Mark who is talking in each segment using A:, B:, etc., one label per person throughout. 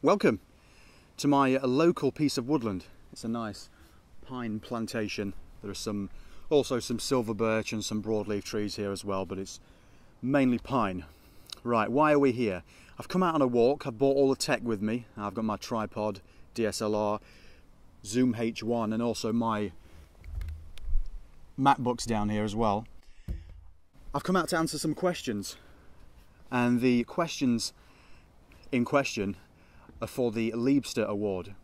A: Welcome to my local piece of woodland. It's a nice pine plantation. There are also some silver birch and some broadleaf trees here as well, but it's mainly pine. Right, why are we here? I've come out on a walk. I've brought all the tech with me. I've got my tripod, DSLR, Zoom H1, and also my MacBooks down here as well. I've come out to answer some questions, and the questions in question are for the Liebster Award.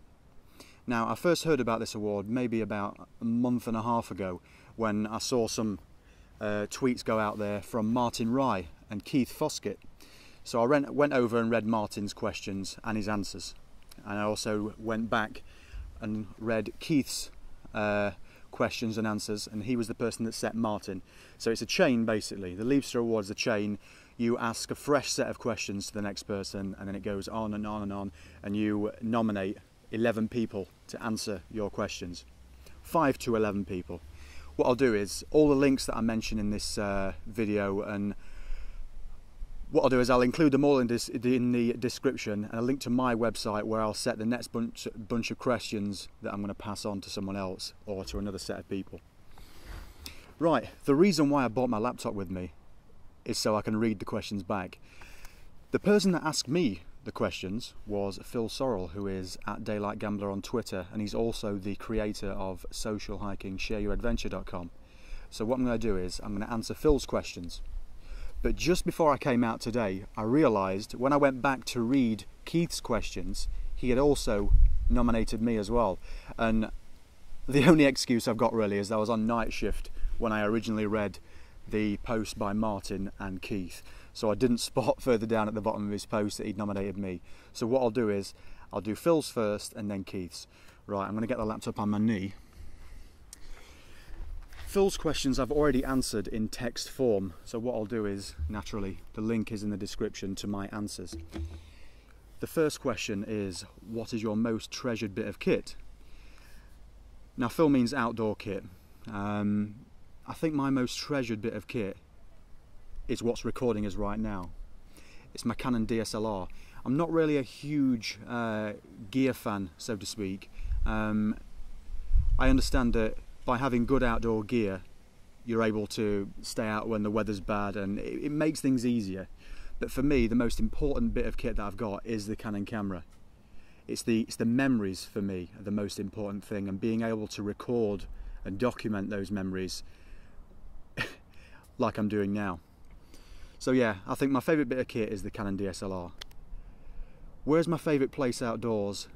A: Now, I first heard about this award maybe about a month and a half ago when I saw some tweets go out there from Martin Rye and Keith Foskett. So I went over and read Martin's questions and his answers, and I also went back and read Keith's questions and answers, and he was the person that set Martin. So it's a chain basically. The Liebster Award is a chain. You ask a fresh set of questions to the next person, and then it goes on and on and on, and you nominate 11 people to answer your questions. 5 to 11 people. What I'll do is, all the links that I mention in this video, and what I'll do is I'll include them all in the description, and a link to my website where I'll set the next bunch of questions that I'm going to pass on to someone else or to another set of people. Right, the reason why I brought my laptop with me is so I can read the questions back. The person that asked me the questions was Phil Sorrell, who is at Daylight Gambler on Twitter, and he's also the creator of social hiking shareyouradventure.com. So what I'm going to do is I'm going to answer Phil's questions. But just before I came out today, I realised when I went back to read Keith's questions, he had also nominated me as well. And the only excuse I've got really is I was on night shift when I originally read the post by Martin and Keith. So I didn't spot further down at the bottom of his post that he'd nominated me. So what I'll do is, I'll do Phil's first and then Keith's. Right, I'm going to get the laptop on my knee. Phil's questions I've already answered in text form, so what I'll do is, naturally, the link is in the description to my answers. The first question is, what is your most treasured bit of kit? Now, Phil means outdoor kit. I think my most treasured bit of kit is what's recording us right now. It's my Canon DSLR. I'm not really a huge gear fan, so to speak. I understand that by having good outdoor gear, you're able to stay out when the weather's bad, and it makes things easier. But for me, the most important bit of kit that I've got is the Canon camera. It's the memories for me are the most important thing, and being able to record and document those memories like I'm doing now. So yeah, I think my favourite bit of kit is the Canon DSLR. Where's my favourite place outdoors?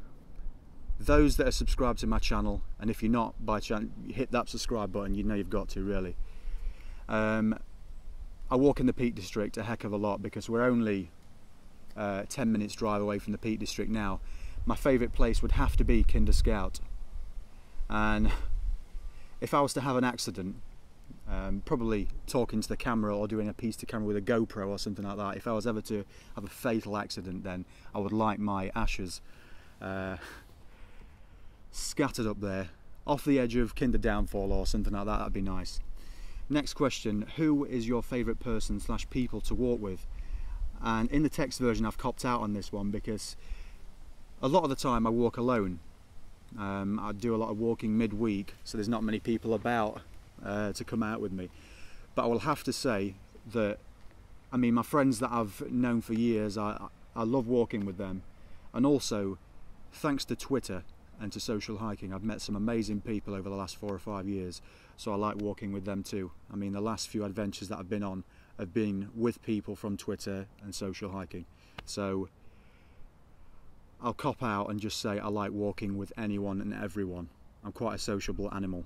A: Those that are subscribed to my channel, and if you're not, by chance, hit that subscribe button. You know you've got to, really. I walk in the Peak District a heck of a lot because we're only 10 minutes drive away from the Peak District now. My favourite place would have to be Kinder Scout, and if I was to have an accident, probably talking to the camera or doing a piece to camera with a GoPro or something like that, if I was ever to have a fatal accident, then I would like my ashes scattered up there off the edge of Kinder Downfall or something like that. That'd be nice. Next question, who is your favourite person / people to walk with? And in the text version I've copped out on this one because a lot of the time I walk alone. I do a lot of walking midweek, so there's not many people about to come out with me. But I will have to say that, I mean, my friends that I've known for years, I love walking with them. And also, thanks to Twitter and to social hiking, I've met some amazing people over the last 4 or 5 years, so I like walking with them too. I mean, the last few adventures that I've been on have been with people from Twitter and social hiking. So I'll cop out and just say I like walking with anyone and everyone. I'm quite a sociable animal.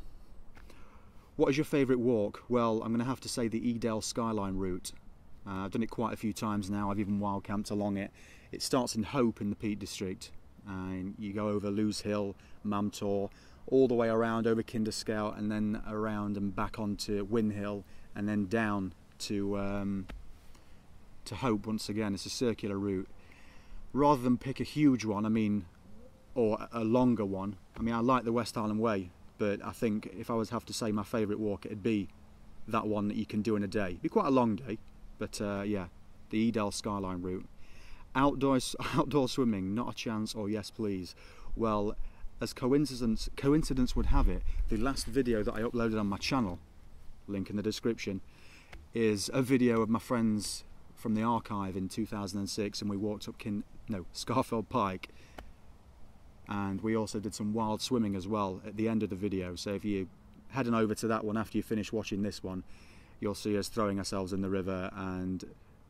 A: What is your favourite walk? Well, I'm going to have to say the Edale Skyline route. I've done it quite a few times now. I've even wild camped along it. It starts in Hope in the Peak District, and you go over Lewes Hill, Mamtor, all the way around over Kinder Scout, and then around and back onto Win Hill, and then down to Hope once again. It's a circular route. Rather than pick a huge one, I mean, or a longer one, I mean, I like the West Island Way, but I think if I was to have to say my favourite walk, it'd be that one that you can do in a day. It'd be quite a long day, but yeah, the Edale Skyline route. Outdoor swimming, not a chance, or yes please. Well, as coincidence would have it, the last video that I uploaded on my channel, link in the description, is a video of my friends from the archive in 2006, and we walked up Scarfell Pike, and we also did some wild swimming as well at the end of the video. So if you heading over to that one after you finish watching this one, you'll see us throwing ourselves in the river, and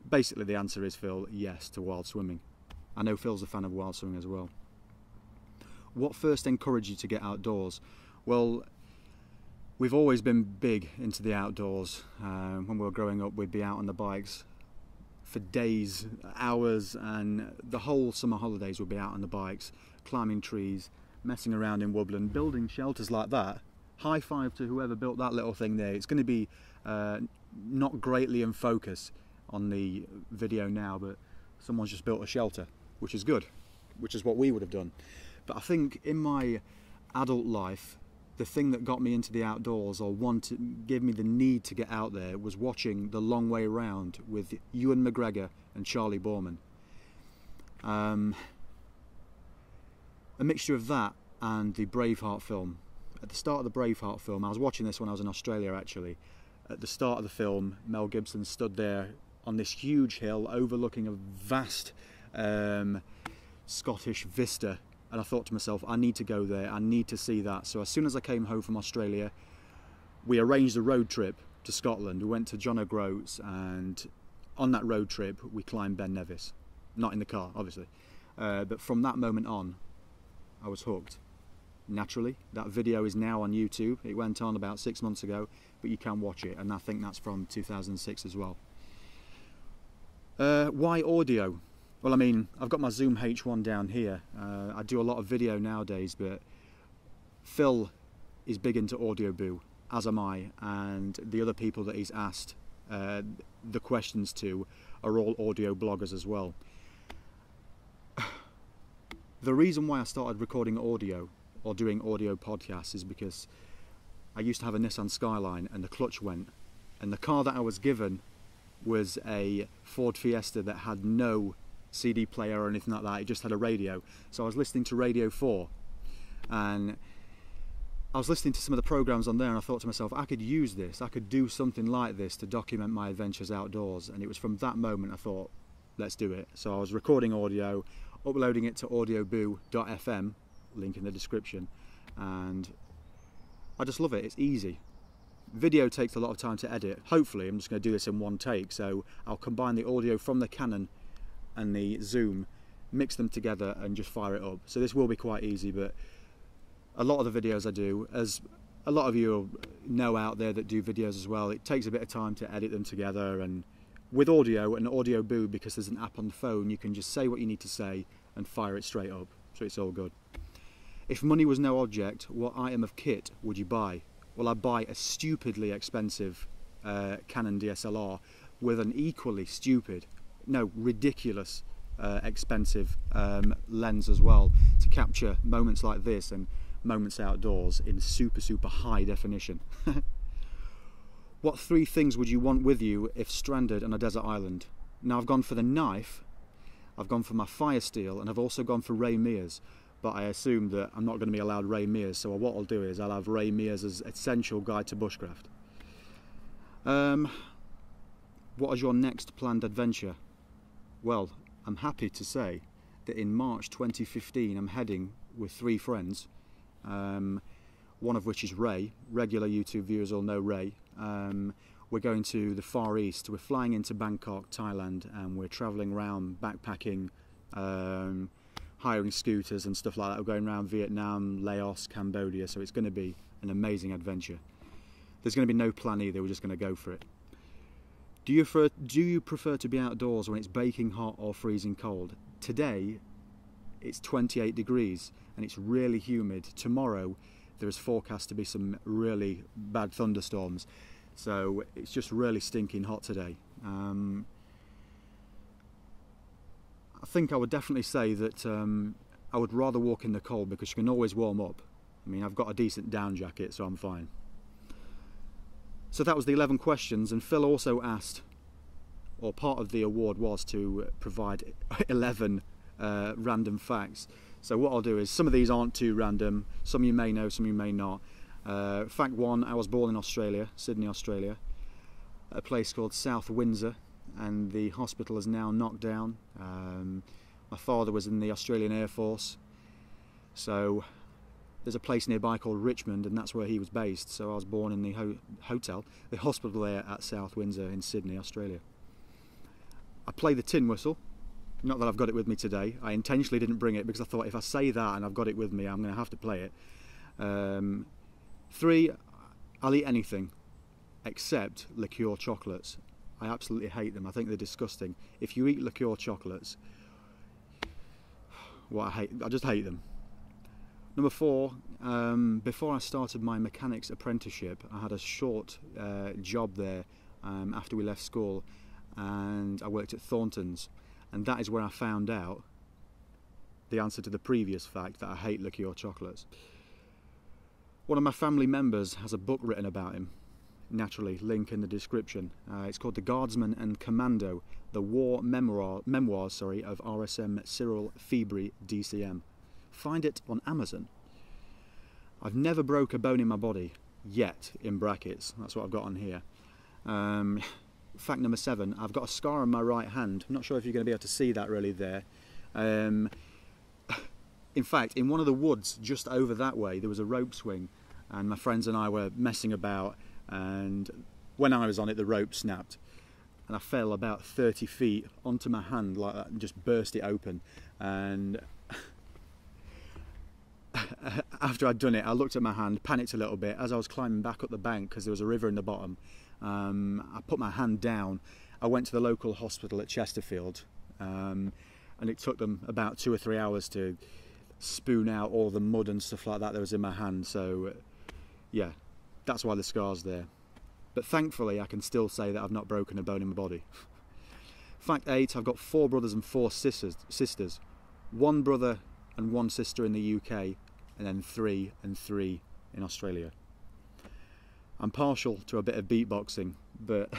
A: basically the answer is, Phil, yes to wild swimming. I know Phil's a fan of wild swimming as well. What first encouraged you to get outdoors? Well, we've always been big into the outdoors. When we were growing up, we'd be out on the bikes for days, hours, and the whole summer holidays would be out on the bikes, climbing trees, messing around in woodland, building shelters like that. High five to whoever built that little thing there. It's going to be not greatly in focus on the video now, but someone's just built a shelter, which is good, which is what we would have done. But I think in my adult life, the thing that got me into the outdoors, or gave me the need to get out there, was watching The Long Way Round with Ewan McGregor and Charlie Boorman. A mixture of that and the Braveheart film. At the start of the Braveheart film, I was watching this when I was in Australia actually. At the start of the film, Mel Gibson stood there on this huge hill overlooking a vast Scottish vista, and I thought to myself, I need to go there, I need to see that. So as soon as I came home from Australia, we arranged a road trip to Scotland. We went to John O'Groats, and on that road trip we climbed Ben Nevis. Not in the car, obviously, but from that moment on I was hooked. Naturally, that video is now on YouTube. It went on about 6 months ago, but you can watch it, and I think that's from 2006 as well. Why audio? Well, I mean, I've got my Zoom H1 down here. I do a lot of video nowadays, but Phil is big into audio boo, as am I, and the other people that he's asked the questions to are all audio bloggers as well. The reason why I started recording audio or doing audio podcasts is because I used to have a Nissan Skyline and the clutch went, and the car that I was given was a Ford Fiesta that had no CD player or anything like that. It just had a radio. So I was listening to Radio 4, and I was listening to some of the programs on there, and I thought to myself, I could use this, I could do something like this to document my adventures outdoors. And it was from that moment I thought, let's do it. So I was recording audio, uploading it to audioboo.fm, link in the description, and I just love it. It's easy. Video takes a lot of time to edit. Hopefully I'm just going to do this in one take, so I'll combine the audio from the Canon and the Zoom, mix them together and just fire it up. So this will be quite easy, but a lot of the videos I do, as a lot of you know out there that do videos as well, it takes a bit of time to edit them together. And with audio and Audio Boo, because there's an app on the phone, you can just say what you need to say and fire it straight up, so it's all good. If money was no object, what item of kit would you buy? Well, I'd buy a stupidly expensive Canon DSLR with an equally ridiculous expensive lens as well, to capture moments like this and moments outdoors in super high definition. What 3 things would you want with you if stranded on a desert island? Now, I've gone for the knife, I've gone for my fire steel, and I've also gone for Ray Mears. But I assume that I'm not going to be allowed Ray Mears, so what I'll do is I'll have Ray Mears' Essential Guide to Bushcraft. What is your next planned adventure? Well, I'm happy to say that in March 2015 I'm heading with 3 friends, one of which is Ray. Regular YouTube viewers will know Ray. We're going to the Far East. We're flying into Bangkok, Thailand, and we're travelling around backpacking, hiring scooters and stuff like that. We're going around Vietnam, Laos, Cambodia, so it's going to be an amazing adventure. There's going to be no plan either, we're just going to go for it. Do you prefer to be outdoors when it's baking hot or freezing cold? Today it's 28 degrees and it's really humid. Tomorrow there is forecast to be some really bad thunderstorms, so it's just really stinking hot today. I think I would definitely say that I would rather walk in the cold, because you can always warm up. I mean, I've got a decent down jacket, so I'm fine. So that was the 11 questions, and Phil also asked, or part of the award was to provide 11 random facts. So what I'll do is, some of these aren't too random, some you may know, some you may not. Fact 1, I was born in Australia, Sydney, Australia, a place called South Windsor, and the hospital is now knocked down. My father was in the Australian Air Force, so there's a place nearby called Richmond, and that's where he was based. So I was born in the the hospital there at South Windsor in Sydney, Australia. I play the tin whistle. Not that I've got it with me today. I intentionally didn't bring it because I thought if I say that and I've got it with me, I'm going to have to play it. 3, I'll eat anything except liqueur chocolates. I absolutely hate them. I think they're disgusting. If you eat liqueur chocolates, I just hate them. Number 4, before I started my mechanics apprenticeship, I had a short job there after we left school, and I worked at Thornton's, and that is where I found out the answer to the previous fact that I hate liqueur chocolates. One of my family members has a book written about him, naturally, link in the description. It's called The Guardsman and Commando, the War Memoirs of RSM Cyril Febri DCM. Find it on Amazon. I've never broke a bone in my body, yet, in brackets. That's what I've got on here. Fact number 7, I've got a scar on my right hand. I'm not sure if you're going to be able to see that really there. In fact, in one of the woods just over that way, there was a rope swing, and my friends and I were messing about, and when I was on it, the rope snapped, and I fell about 30 feet onto my hand like that and just burst it open. And after I'd done it, I looked at my hand, panicked a little bit. As I was climbing back up the bank, because there was a river in the bottom, I put my hand down. I went to the local hospital at Chesterfield, and it took them about 2 or 3 hours to spoon out all the mud and stuff like that was in my hand. So yeah, that's why the scar's there. But thankfully I can still say that I've not broken a bone in my body. Fact 8, I've got 4 brothers and 4 sisters. 1 brother and 1 sister in the UK, and then 3 and 3 in Australia. I'm partial to a bit of beatboxing, but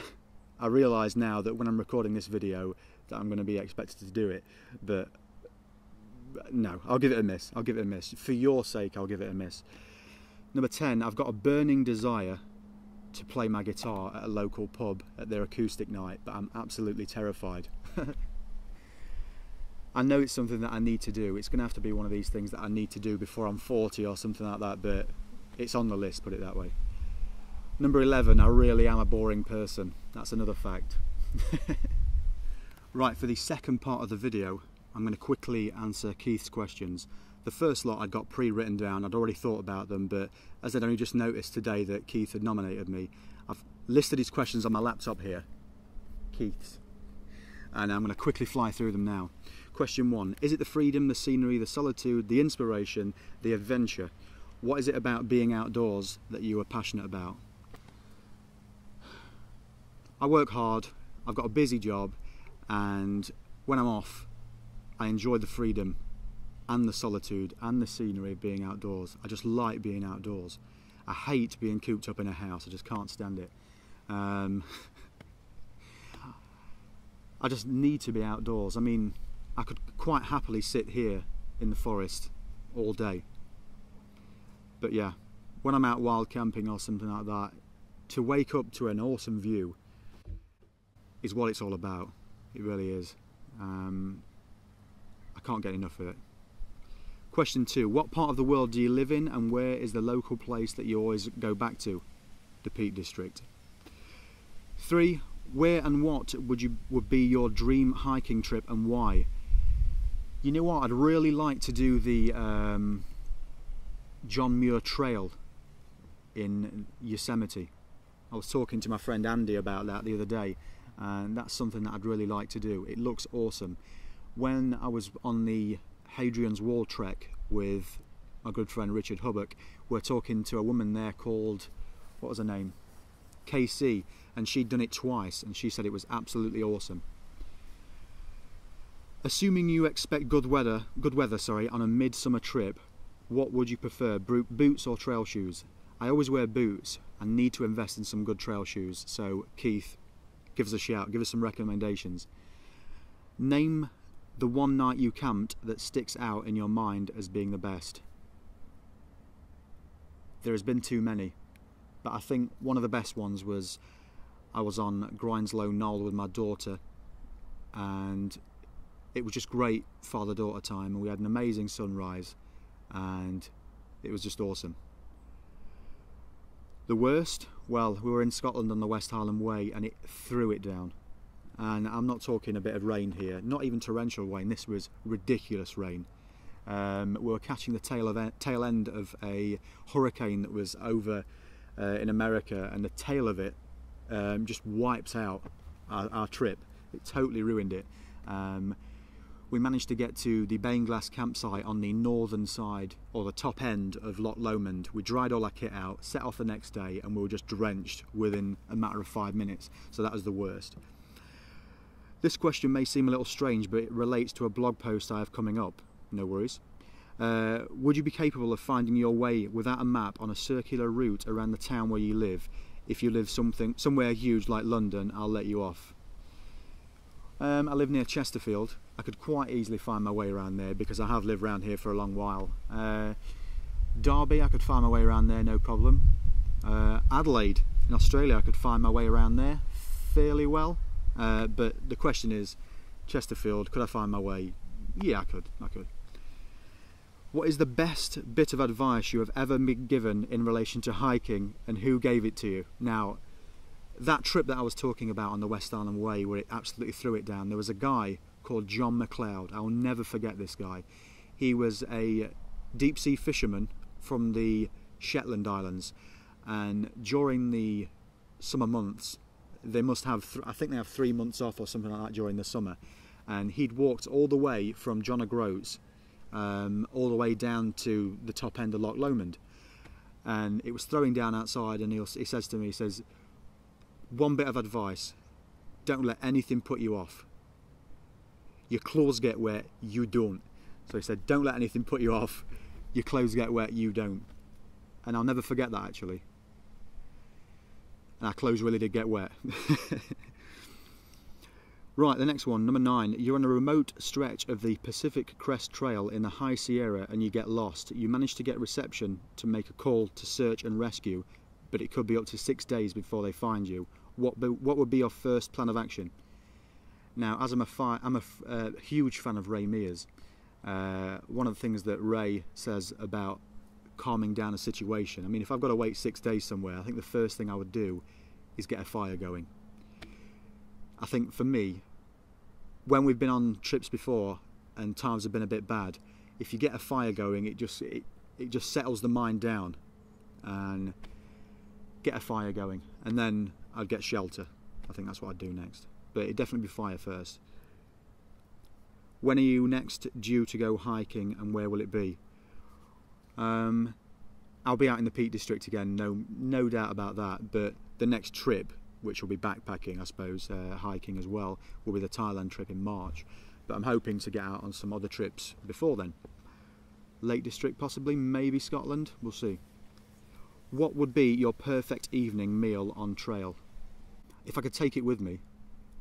A: I realise now that when I'm recording this video that I'm going to be expected to do it, but no, I'll give it a miss. I'll give it a miss. For your sake, I'll give it a miss. Number 10, I've got a burning desire to play my guitar at a local pub at their acoustic night, but I'm absolutely terrified. I know it's something that I need to do. It's going to have to be one of these things that I need to do before I'm 40 or something like that, but it's on the list, put it that way. Number 11, I really am a boring person. That's another fact. Right, for the second part of the video, I'm going to quickly answer Keith's questions. The first lot I'd got pre-written down, I'd already thought about them, but as I'd only just noticed today that Keith had nominated me, I've listed his questions on my laptop here, Keith's, and I'm going to quickly fly through them now. Question 1, is it the freedom, the scenery, the solitude, the inspiration, the adventure? What is it about being outdoors that you are passionate about? I work hard, I've got a busy job, and when I'm off, I enjoy the freedom and the solitude and the scenery of being outdoors. I just like being outdoors. I hate being cooped up in a house. I just can't stand it. I just need to be outdoors. I mean, I could quite happily sit here in the forest all day. But yeah, when I'm out wild camping or something like that, to wake up to an awesome view is what it's all about. It really is. I can't get enough of it. Question 2, what part of the world do you live in, and where is the local place that you always go back to? The Peak District. 3, where and what would be your dream hiking trip, and why? You know what, I'd really like to do the John Muir Trail in Yosemite. I was talking to my friend Andy about that the other day, and that's something that I'd really like to do. It looks awesome. When I was on the Hadrian's Wall trek with my good friend Richard Hubbock, we're talking to a woman there called, what was her name? KC, and she'd done it twice, and she said it was absolutely awesome. Assuming you expect good weather, on a midsummer trip, what would you prefer, boots or trail shoes? I always wear boots and need to invest in some good trail shoes, so Keith, give us a shout, give us some recommendations. Name the one night you camped that sticks out in your mind as being the best. There has been too many, but I think one of the best ones was I was on Grindslow Knoll with my daughter, and it was just great father-daughter time, and we had an amazing sunrise, and it was just awesome. The worst? Well, we were in Scotland on the West Highland Way, and it threw it down. And I'm not talking a bit of rain here, not even torrential rain, this was ridiculous rain. We were catching the tail end of a hurricane that was over in America, and the tail of it just wiped out our trip. It totally ruined it. We managed to get to the Bainglass campsite on the northern side, or the top end of Loch Lomond. We dried all our kit out, set off the next day, and we were just drenched within a matter of 5 minutes. So that was the worst. This question may seem a little strange, but it relates to a blog post I have coming up. No worries. Would you be capable of finding your way without a map on a circular route around the town where you live? If you live somewhere huge like London, I'll let you off. I live near Chesterfield. I could quite easily find my way around there because I have lived around here for a long while. Derby, I could find my way around there, no problem. Adelaide in Australia, I could find my way around there fairly well. But the question is, Chesterfield, could I find my way? Yeah, I could. What is the best bit of advice you have ever been given in relation to hiking, and who gave it to you? Now, that trip that I was talking about on the West Island Way, where it absolutely threw it down, there was a guy called John McLeod. I'll never forget this guy. He was a deep sea fisherman from the Shetland Islands, and during the summer months, they must have, I think they have 3 months off or something like that during the summer, and he'd walked all the way from John O'Groats all the way down to the top end of Loch Lomond, and it was throwing down outside, and he says to me, he says, one bit of advice, don't let anything put you off. Your clothes get wet, you don't. So he said, don't let anything put you off, your clothes get wet, you don't. And I'll never forget that, actually. And our clothes really did get wet. Right, the next one, number 9. You're on a remote stretch of the Pacific Crest Trail in the High Sierra and you get lost. You manage to get reception to make a call to search and rescue, but it could be up to 6 days before they find you. What would be your first plan of action? Now, as I'm a huge fan of Ray Mears, one of the things that Ray says about calming down a situation, I mean, if I've got to wait 6 days somewhere, I think the first thing I would do is get a fire going. I think for me, when we've been on trips before and times have been a bit bad, if you get a fire going, it just settles the mind down, and get a fire going, and then I'd get shelter. I think that's what I'd do next, but it'd definitely be fire first. When are you next due to go hiking, and where will it be? I'll be out in the Peak District again, no doubt about that, but the next trip, which will be backpacking, I suppose, hiking as well, will be the Thailand trip in March, but I'm hoping to get out on some other trips before then. Lake District possibly, maybe Scotland, we'll see. What would be your perfect evening meal on trail? If I could take it with me,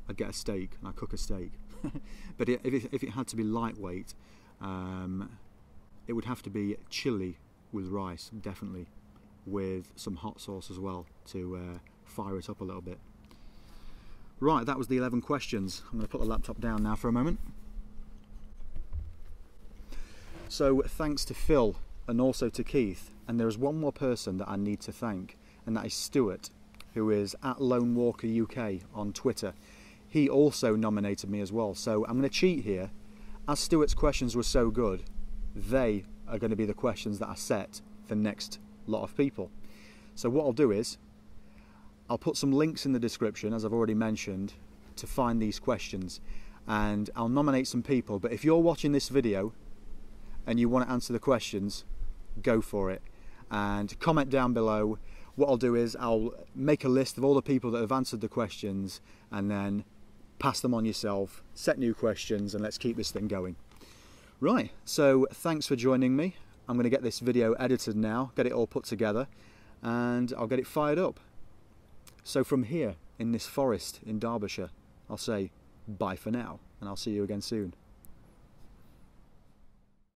A: I'd get a steak, and I'd cook a steak. But if it had to be lightweight, it would have to be chili with rice, definitely, with some hot sauce as well to fire it up a little bit. Right, that was the 11 questions. I'm going to put the laptop down now for a moment. So thanks to Phil and also to Keith, and there is one more person that I need to thank, and that is Stuart, who is at Lone Walker UK on Twitter. He also nominated me as well, so I'm going to cheat here. As Stuart's questions were so good, they are going to be the questions that I set for next lot of people. So what I'll do is, I'll put some links in the description, as I've already mentioned, to find these questions, and I'll nominate some people. But if you're watching this video and you want to answer the questions, go for it, and comment down below. What I'll do is I'll make a list of all the people that have answered the questions, and then pass them on yourself, set new questions, and let's keep this thing going. Right, so thanks for joining me. I'm going to get this video edited now, get it all put together, and I'll get it fired up. So from here in this forest in Derbyshire, I'll say bye for now, and I'll see you again soon.